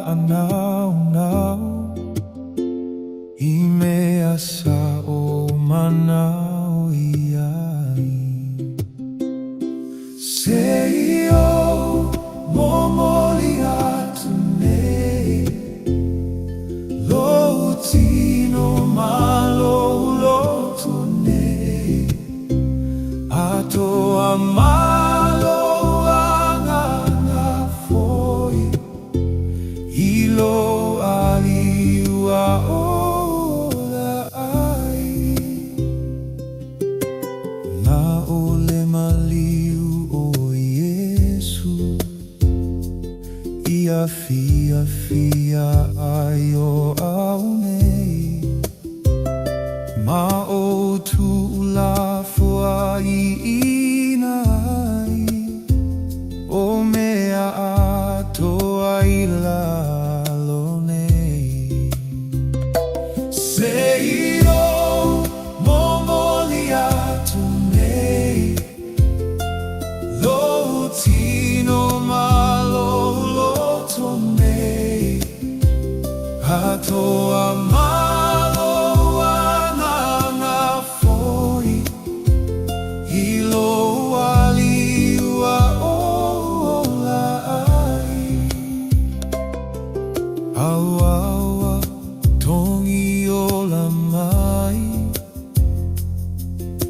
anau nau I mea sa o manau iai Seio momoli atu nei Lo tino malo loto nei Ato amalo anganga foi Ilo aliua ola ai Na ole maliu o Yesu Ia fia fia ai o au nei Ma o tu la fua I inai O mea ato ai lalo nei Seiro momoli atu nei Lo tino malo loto nei Ato amalo ananga foi Ilo aliua ola ai Aua tongi ola mai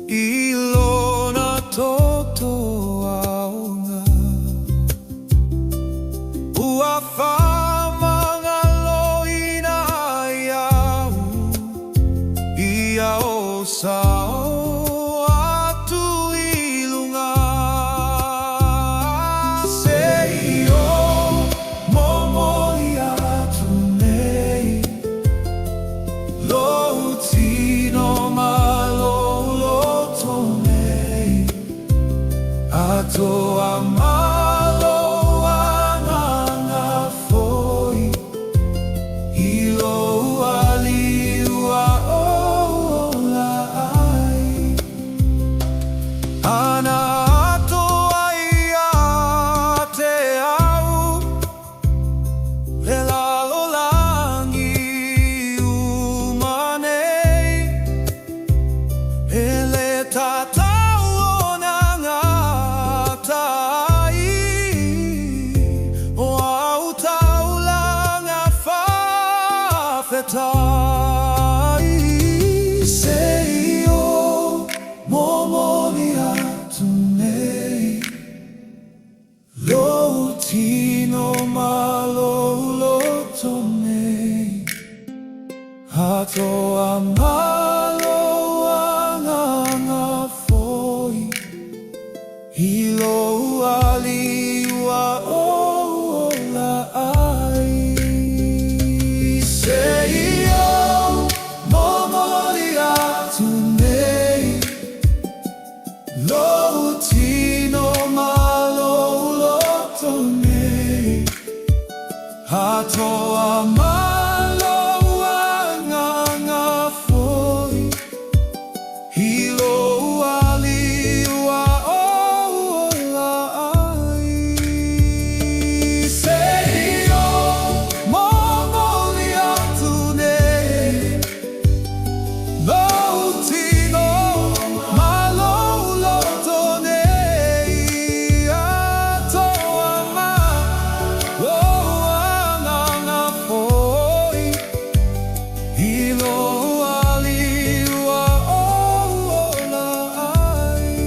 Ilo na toto aonga Ua whamanga loina iau Ia o sao atu ilunga Seio momoli atu nei Lo tino malo loto nei Ato amalo ananga foi Ilo aliua ola ai Ana ato ai a te au Le lalo langi umanei E le tatau o nanga tai O au tau langa whawhetai Seio momoli atu nei Lo tino malo loto nei Ato amalo anganga foi Ilo aliua ola ai Seio momoli atu nei Lo tino malo loto nei Ato amalo anganga foi Ilo aliua ola ai Seio momoli atu nei Lo tino malo loto nei Ato amalo anganga foi Ilo aliua ola ai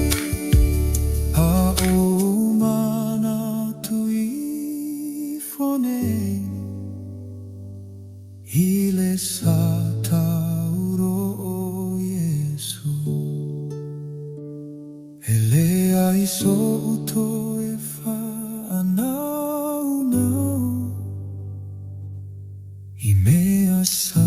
Haumana tui fonei Ile sa tauro o Yesu Ele ai so uto e fa anau nau I mea sa